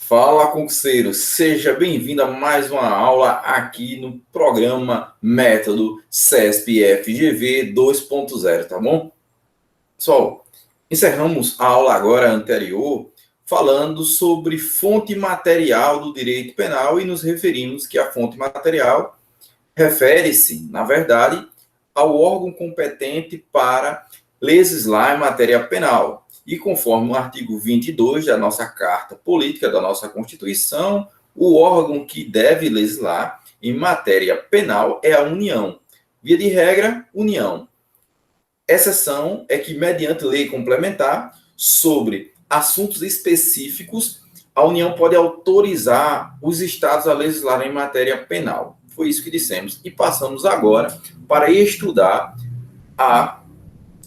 Fala, concurseiro! Seja bem-vindo a mais uma aula aqui no programa Método CESP-FGV 2.0, tá bom? Pessoal, encerramos a aula agora anterior falando sobre fonte material do direito penal e nos referimos que a fonte material refere-se, na verdade, ao órgão competente para legislar em matéria penal. E conforme o artigo 22 da nossa Carta Política, da nossa Constituição, o órgão que deve legislar em matéria penal é a União. Via de regra, União. Exceção é que, mediante lei complementar sobre assuntos específicos, a União pode autorizar os estados a legislar em matéria penal. Foi isso que dissemos. E passamos agora para estudar a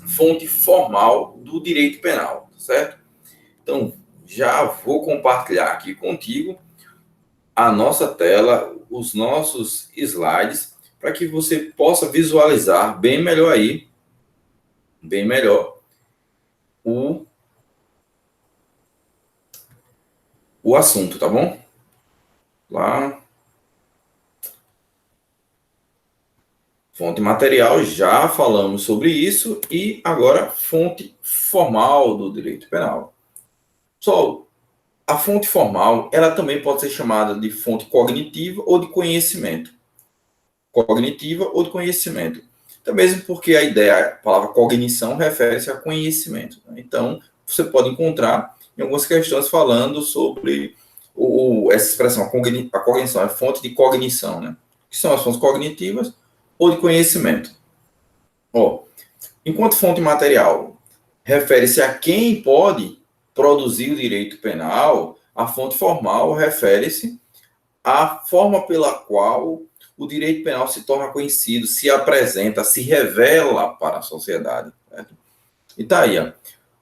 fonte formal do direito penal, certo? Então, já vou compartilhar aqui contigo a nossa tela, os nossos slides, para que você possa visualizar bem melhor aí, bem melhor, o assunto, tá bom? Lá. Fonte material, já falamos sobre isso, e agora fonte formal do direito penal. Só a fonte formal, ela também pode ser chamada de fonte cognitiva ou de conhecimento. Cognitiva ou de conhecimento. Então, mesmo porque a palavra cognição refere-se a conhecimento. Então, você pode encontrar em algumas questões falando sobre essa expressão, a cognição, a fonte de cognição, né? Que são as fontes cognitivas ou de conhecimento. Enquanto fonte material refere-se a quem pode produzir o direito penal, a fonte formal refere-se à forma pela qual o direito penal se torna conhecido, se apresenta, se revela para a sociedade. Certo? E tá aí,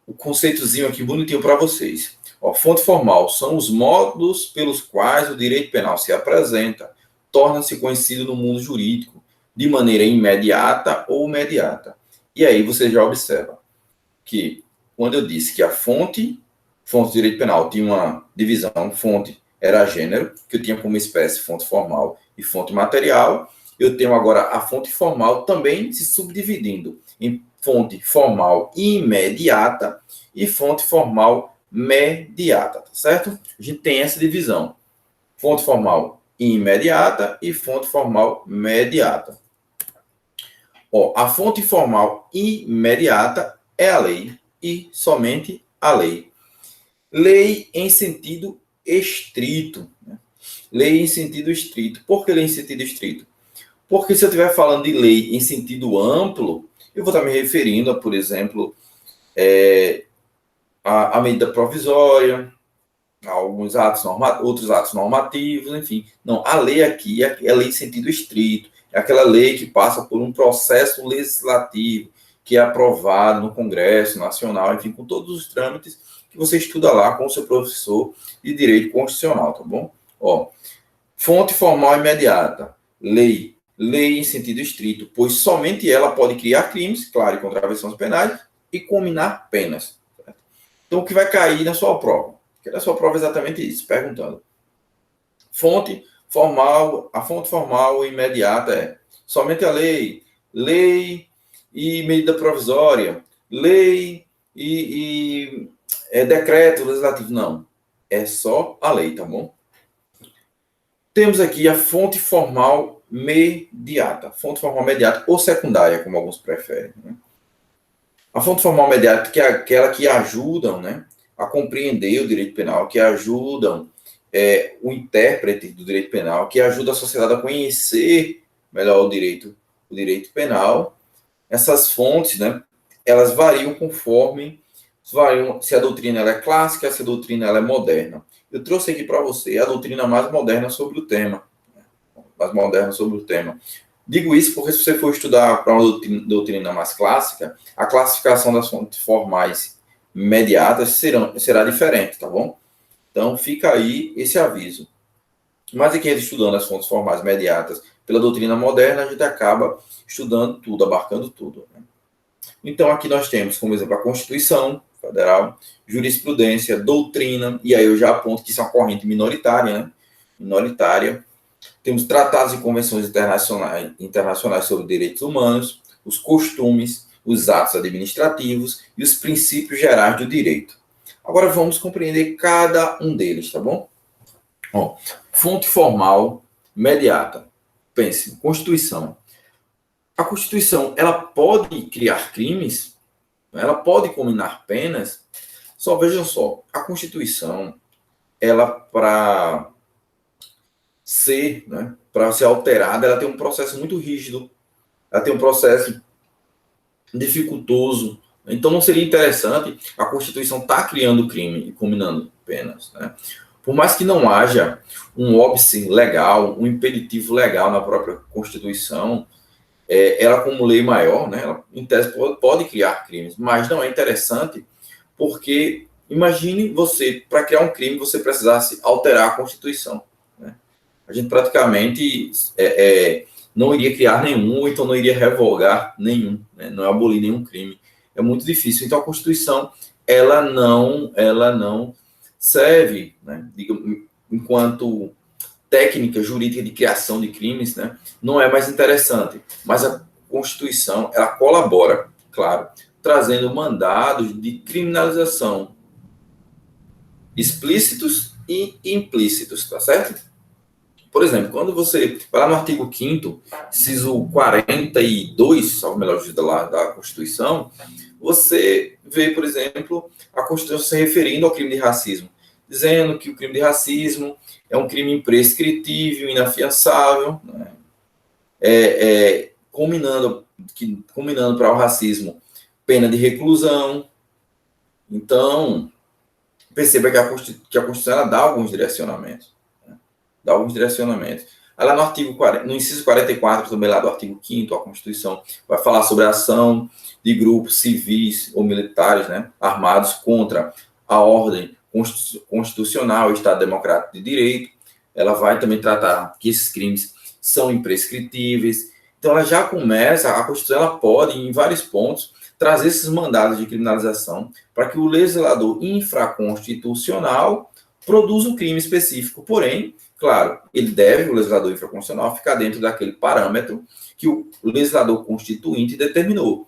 o conceitozinho aqui bonitinho para vocês. Fonte formal são os modos pelos quais o direito penal se apresenta, torna-se conhecido no mundo jurídico, de maneira imediata ou mediata. E aí você já observa que, quando eu disse que a fonte de direito penal tinha uma divisão, fonte era gênero, que eu tinha como espécie fonte formal e fonte material, eu tenho agora a fonte formal também se subdividindo em fonte formal imediata e fonte formal mediata, tá certo? A gente tem essa divisão. Fonte formal imediata e fonte formal mediata. A fonte formal imediata é a lei e somente a lei. Lei em sentido estrito. Né? Lei em sentido estrito. Por que lei em sentido estrito? Porque se eu estiver falando de lei em sentido amplo, eu vou estar me referindo a, por exemplo, a medida provisória, a alguns atos outros atos normativos, enfim. Não, a lei aqui é lei em sentido estrito. É aquela lei que passa por um processo legislativo, que é aprovado no Congresso Nacional, enfim, com todos os trâmites que você estuda lá com o seu professor de Direito Constitucional, tá bom? Fonte formal imediata, lei em sentido estrito, pois somente ela pode criar crimes, claro, e contravenções penais, e combinar penas. Certo? Então, o que vai cair na sua prova? Porque na sua prova é exatamente isso, perguntando. A fonte formal imediata é somente a lei e medida provisória, lei e decreto legislativo. Não, é só a lei, tá bom? Temos aqui a fonte formal mediata ou secundária, como alguns preferem. Né? A fonte formal mediata, que é aquela que ajudam, né, a compreender o direito penal, que ajudam o intérprete do direito penal, que ajuda a sociedade a conhecer melhor o direito penal. Essas fontes, né, elas variam conforme se a doutrina ela é clássica, se a doutrina ela é moderna. Eu trouxe aqui para você a doutrina mais moderna sobre o tema. Digo isso porque se você for estudar para uma doutrina mais clássica, a classificação das fontes formais imediatas será diferente, tá bom? Então, fica aí esse aviso. Mas aqui, estudando as fontes formais imediatas pela doutrina moderna, a gente acaba estudando tudo, abarcando tudo. Né? Então, aqui nós temos, como exemplo, a Constituição, Federal, jurisprudência, doutrina, e aí eu já aponto que isso é uma corrente minoritária, né? Minoritária. Temos tratados e convenções internacionais sobre direitos humanos, os costumes, os atos administrativos e os princípios gerais do direito. Agora vamos compreender cada um deles, tá bom? Ó, fonte formal imediata. Pense, Constituição. A Constituição, ela pode criar crimes? Ela pode combinar penas? Só vejam só, a Constituição, ela para ser, né, para ser alterada, ela tem um processo muito rígido, ela tem um processo dificultoso. Então não seria interessante a Constituição estar criando crime e combinando penas, né? Por mais que não haja um óbice legal, um impeditivo legal na própria Constituição, ela como lei maior, né, ela, em tese, pode criar crimes, mas não é interessante porque imagine você, para criar um crime, você precisasse alterar a Constituição, né? A gente praticamente não iria criar nenhum, ou então não iria revogar nenhum, né? Não abolir nenhum crime. É muito difícil. Então a Constituição, ela não serve, né, enquanto técnica jurídica de criação de crimes, né, não é mais interessante. Mas a Constituição, ela colabora, claro, trazendo mandados de criminalização explícitos e implícitos, tá certo? Por exemplo, quando você vai lá no artigo 5º, inciso 42, salvo melhor juízo da Constituição, você vê, por exemplo, a Constituição se referindo ao crime de racismo, dizendo que o crime de racismo é um crime imprescritível, inafiançável, né? Combinando para o racismo pena de reclusão. Então, perceba que a Constituição ela dá alguns direcionamentos. Dá alguns direcionamentos. Aí lá no artigo 40, no inciso 44, também lá do artigo 5º, a Constituição vai falar sobre a ação de grupos civis ou militares, né, armados contra a ordem constitucional, o Estado Democrático de Direito. Ela vai também tratar que esses crimes são imprescritíveis. Então, ela já começa, a Constituição ela pode, em vários pontos, trazer esses mandados de criminalização para que o legislador infraconstitucional produza um crime específico. Porém, claro, o legislador infraconstitucional, ficar dentro daquele parâmetro que o legislador constituinte determinou.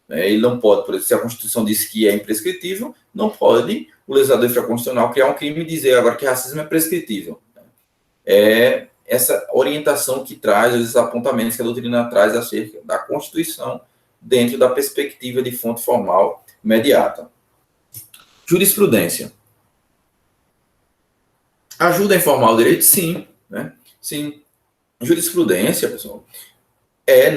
Ele não pode, por exemplo, se a Constituição diz que é imprescritível, não pode o legislador infraconstitucional criar um crime e dizer agora que racismo é prescritível. É essa orientação que traz, esses apontamentos que a doutrina traz acerca da Constituição dentro da perspectiva de fonte formal imediata. Jurisprudência. Ajuda a informar o direito? Sim, né? Sim. Jurisprudência, pessoal,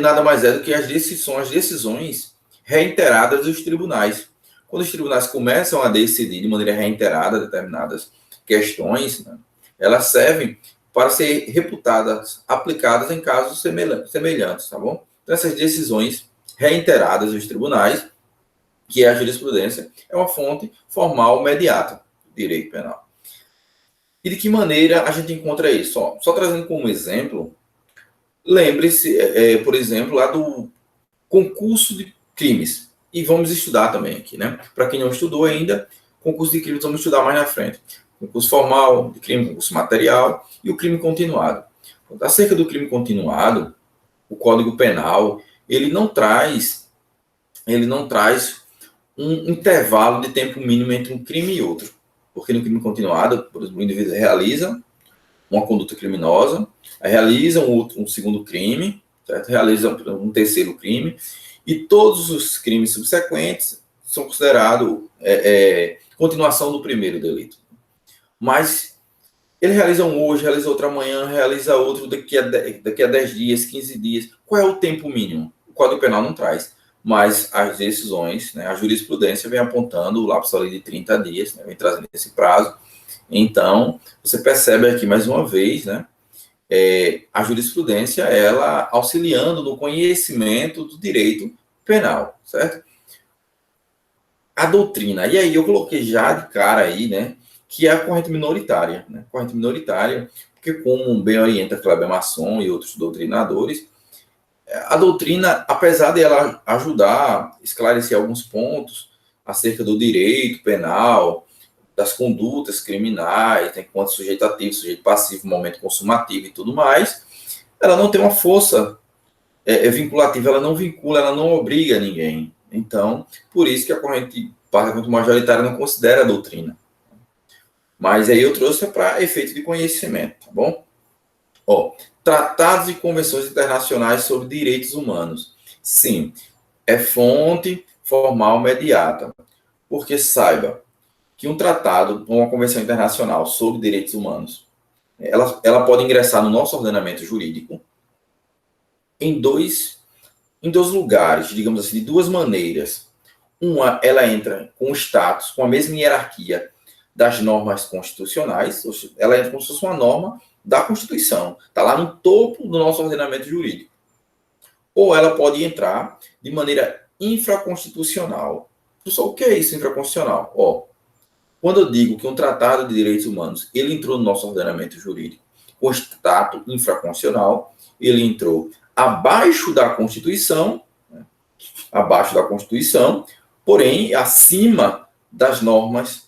nada mais do que as decisões reiteradas dos tribunais. Quando os tribunais começam a decidir de maneira reiterada determinadas questões, né, elas servem para ser reputadas, aplicadas em casos semelhantes, tá bom? Então, essas decisões reiteradas dos tribunais, que é a jurisprudência, é uma fonte formal imediata do direito penal. E de que maneira a gente encontra isso? Só trazendo como exemplo, lembre-se, por exemplo, lá do concurso de crimes. E vamos estudar também aqui, né? Para quem não estudou ainda, concurso de crimes vamos estudar mais na frente. Concurso formal de crime, concurso material e o crime continuado. Acerca do crime continuado, o Código Penal, ele não traz um intervalo de tempo mínimo entre um crime e outro. Porque no crime continuado, por exemplo, o indivíduo realiza uma conduta criminosa, realiza um segundo crime, certo? Realiza um terceiro crime, e todos os crimes subsequentes são considerados continuação do primeiro delito. Mas ele realiza um hoje, realiza outro amanhã, realiza outro daqui a 10 dias, 15 dias. Qual é o tempo mínimo? O Código Penal não traz. Mas as decisões, né, a jurisprudência vem apontando o lapso ali de 30 dias, né, vem trazendo esse prazo. Então, você percebe aqui mais uma vez, né, a jurisprudência, ela auxiliando no conhecimento do direito penal, certo? A doutrina, e aí eu coloquei já de cara aí, né, que é a corrente minoritária, né, corrente minoritária, porque como bem orienta Kleber Masson e outros doutrinadores, a doutrina, apesar de ela ajudar a esclarecer alguns pontos, acerca do direito penal, das condutas criminais, enquanto sujeito ativo, sujeito passivo, momento consumativo e tudo mais, ela não tem uma força vinculativa, ela não vincula, ela não obriga ninguém. Então, por isso que a corrente parlamentar majoritária não considera a doutrina. Mas aí eu trouxe para efeito de conhecimento, tá bom? Tratados e convenções internacionais sobre direitos humanos. Sim, é fonte formal mediata. Porque saiba que um tratado ou uma convenção internacional sobre direitos humanos, ela pode ingressar no nosso ordenamento jurídico em dois lugares, digamos assim, de duas maneiras. Uma, ela entra com o status, com a mesma hierarquia das normas constitucionais, ou seja, ela entra como se fosse uma norma da Constituição, está lá no topo do nosso ordenamento jurídico. Ou ela pode entrar de maneira infraconstitucional. Pessoal, o que é isso, infraconstitucional? Quando eu digo que um tratado de direitos humanos, ele entrou no nosso ordenamento jurídico com status infraconstitucional, ele entrou abaixo da Constituição, porém acima das normas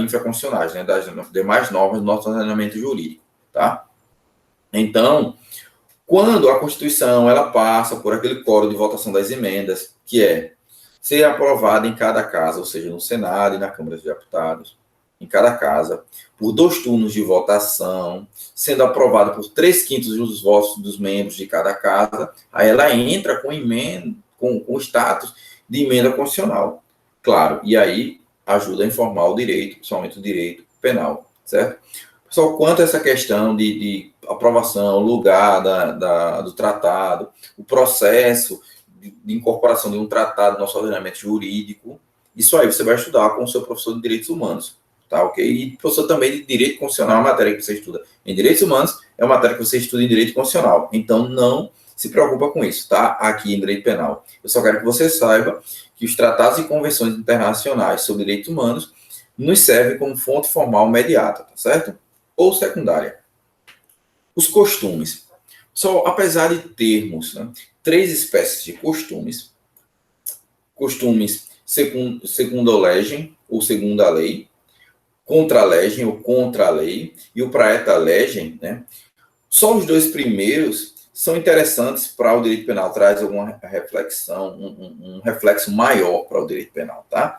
infraconstitucionais, né, das demais normas do nosso ordenamento jurídico, tá? Então, quando a Constituição ela passa por aquele quórum de votação das emendas, que é ser aprovada em cada casa, ou seja, no Senado e na Câmara dos Deputados, em cada casa, por 2 turnos de votação, sendo aprovada por 3/5 dos votos dos membros de cada casa, aí ela entra com emenda, com status de emenda constitucional. Claro, e aí ajuda a informar o direito, principalmente o direito penal, certo? Pessoal, quanto a essa questão de aprovação, lugar do tratado, o processo de incorporação de um tratado no nosso ordenamento jurídico, isso aí você vai estudar com o seu professor de Direitos Humanos, tá, ok? E professor também de Direito Constitucional, a matéria que você estuda em Direitos Humanos é uma matéria que você estuda em Direito Constitucional, então não se preocupa com isso, tá? Aqui em Direito Penal. Eu só quero que você saiba que os tratados e convenções internacionais sobre direitos humanos nos servem como fonte formal mediata, tá certo? Ou secundária. Os costumes. Só, apesar de termos, né, 3 espécies de costumes, segundo a legem ou segundo a lei, contra a legem ou contra a lei, e o praeta legem, né, só os 2 primeiros são interessantes para o direito penal, traz alguma reflexão, um reflexo maior para o direito penal, tá?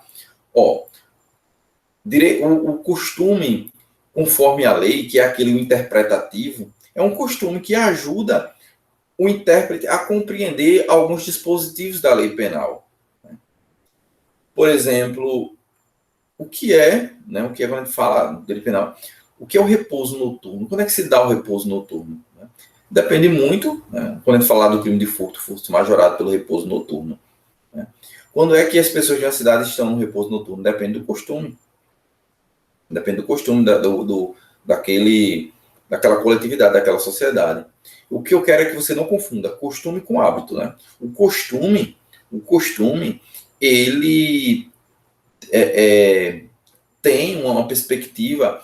O costume conforme a lei, que é aquele interpretativo, é um costume que ajuda o intérprete a compreender alguns dispositivos da lei penal. Por exemplo, o que é quando a gente fala do direito penal, o que é o repouso noturno? Quando é que se dá o repouso noturno? Depende muito, né? Quando a gente falar do crime de furto majorado pelo repouso noturno. Né? Quando é que as pessoas de uma cidade estão no repouso noturno? Depende do costume. Depende do costume daquela coletividade, daquela sociedade. O que eu quero é que você não confunda costume com hábito, né? O costume, ele tem uma perspectiva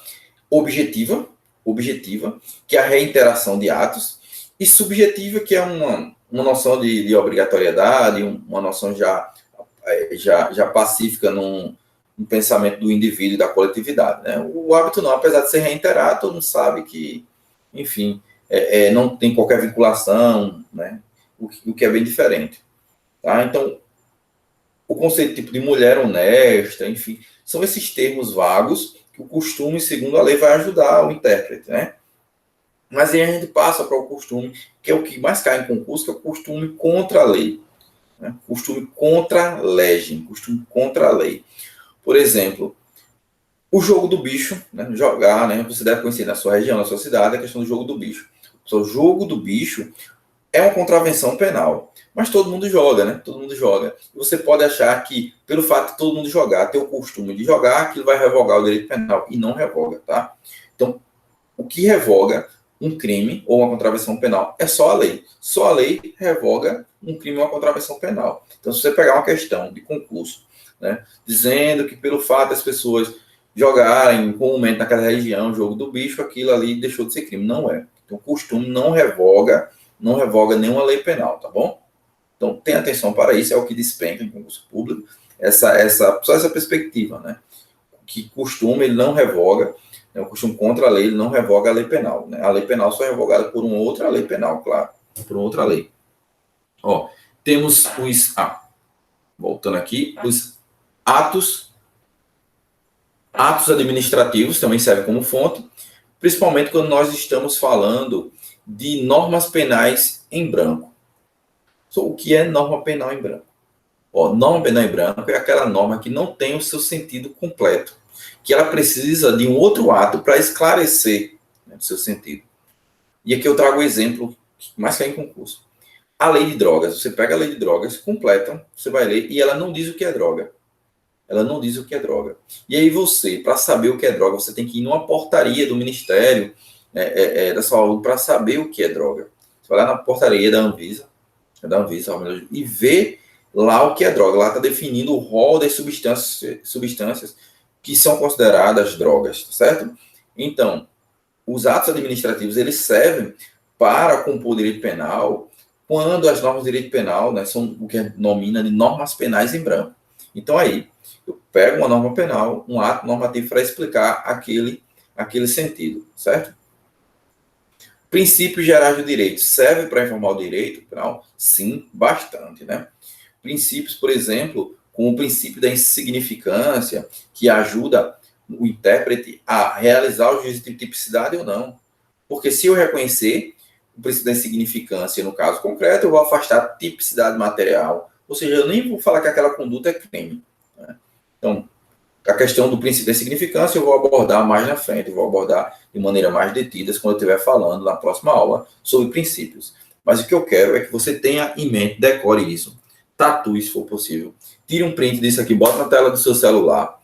objetiva, que é a reiteração de atos, e subjetiva, que é uma noção de obrigatoriedade, uma noção já pacífica num pensamento do indivíduo e da coletividade. Né? O hábito não, apesar de ser reiterado, todo mundo sabe que, enfim, não tem qualquer vinculação, né? o que é bem diferente. Tá? Então, o conceito tipo de mulher honesta, enfim, são esses termos vagos que o costume, segundo a lei, vai ajudar o intérprete, né? Mas aí a gente passa para o costume, que é o que mais cai em concurso, que é o costume contra a lei. Né? Costume contra a legem, costume contra a lei. Por exemplo, o jogo do bicho, né? Jogar, né? Você deve conhecer na sua região, na sua cidade, a questão do jogo do bicho. O jogo do bicho é uma contravenção penal, mas todo mundo joga, né? Todo mundo joga. E você pode achar que, pelo fato de todo mundo jogar, ter o costume de jogar, aquilo vai revogar o direito penal. E não revoga, tá? Então, o que revoga um crime ou uma contravenção penal é só a lei. Só a lei revoga um crime ou uma contravenção penal. Então, se você pegar uma questão de concurso, né, dizendo que pelo fato das pessoas jogarem comumente naquela região o jogo do bicho, aquilo ali deixou de ser crime. Não é. Então, o costume não revoga nenhuma lei penal, tá bom? Então, tenha atenção para isso, é o que despenca em concurso público, só essa perspectiva, né? Que costume ele não revoga, né? O costume contra a lei, ele não revoga a lei penal, né? A lei penal só é revogada por uma outra lei penal, claro, por outra lei. Ó, temos voltando aqui, os atos administrativos também servem como fonte, principalmente quando nós estamos falando de normas penais em branco. O que é norma penal em branco? Norma penal em branco é aquela norma que não tem o seu sentido completo, que ela precisa de um outro ato para esclarecer, né, o seu sentido. E aqui eu trago o exemplo que mais cai em concurso. A lei de drogas, você pega a lei de drogas, completa, você vai ler, e ela não diz o que é droga. Ela não diz o que é droga. E aí você, para saber o que é droga, você tem que ir numa portaria do Ministério da Saúde para saber o que é droga. Você vai lá na portaria da Anvisa e vê lá o que é droga. Lá está definindo o rol das substâncias que são consideradas drogas, certo? Então, os atos administrativos, eles servem para compor o direito penal quando as normas de direito penal, né, são o que denomina de normas penais em branco. Então, aí, eu pego uma norma penal, um ato normativo para explicar aquele sentido, certo? Princípios gerais do direito. Serve para informar o direito penal? Sim, bastante, né? Princípios, por exemplo, como o princípio da insignificância, que ajuda o intérprete a realizar o juízo de tipicidade ou não. Porque se eu reconhecer o princípio da insignificância, no caso concreto, eu vou afastar a tipicidade material. Ou seja, eu nem vou falar que aquela conduta é crime. Né? Então, a questão do princípio da insignificância eu vou abordar mais na frente, eu vou abordar de maneira mais detida quando eu estiver falando na próxima aula sobre princípios. Mas o que eu quero é que você tenha em mente, decore isso, tatue se for possível, tire um print disso aqui, bota na tela do seu celular,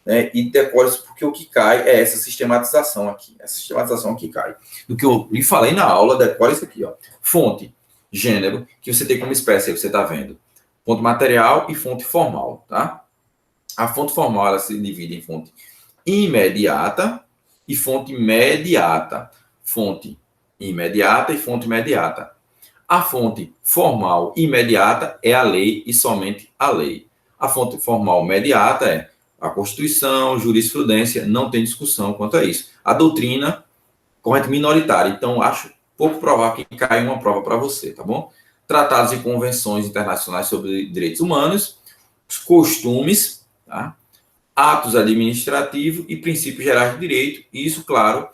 né, e decore isso, porque o que cai é essa sistematização aqui, que cai. Do que eu lhe falei na aula, decore isso aqui, ó. Fonte, gênero, que você tem como espécie, aí você está vendo. Fonte material e fonte formal, tá? A fonte formal ela se divide em fonte imediata e fonte imediata. Fonte imediata e fonte imediata. A fonte formal imediata é a lei e somente a lei. A fonte formal imediata é a Constituição, jurisprudência, não tem discussão quanto a isso. A doutrina, corrente minoritária. Então, acho pouco provável que caia uma prova para você, tá bom? Tratados e convenções internacionais sobre direitos humanos, os costumes, tá? Atos administrativos e princípios gerais de direito, e isso, claro,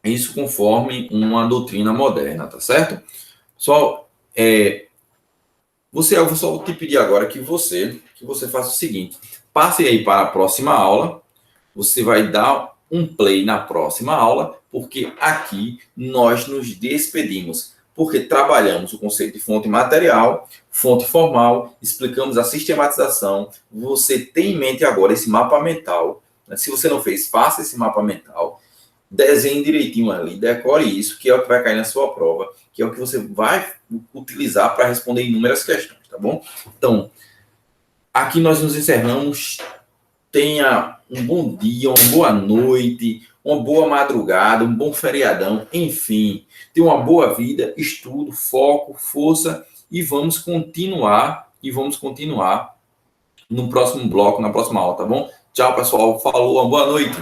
isso conforme uma doutrina moderna, tá certo? Eu vou só te pedir agora que você faça o seguinte, passe aí para a próxima aula, você vai dar um play na próxima aula, porque aqui nós nos despedimos, porque trabalhamos o conceito de fonte material, fonte formal, explicamos a sistematização, você tem em mente agora esse mapa mental, né? Se você não fez, faça esse mapa mental, desenhe direitinho ali, decore isso, que é o que vai cair na sua prova, que é o que você vai utilizar para responder inúmeras questões, tá bom? Então, aqui nós nos encerramos. Tenha um bom dia, uma boa noite, uma boa madrugada, um bom feriadão, enfim. Tenha uma boa vida, estudo, foco, força e vamos continuar no próximo bloco, na próxima aula, tá bom? Tchau, pessoal. Falou, uma boa noite.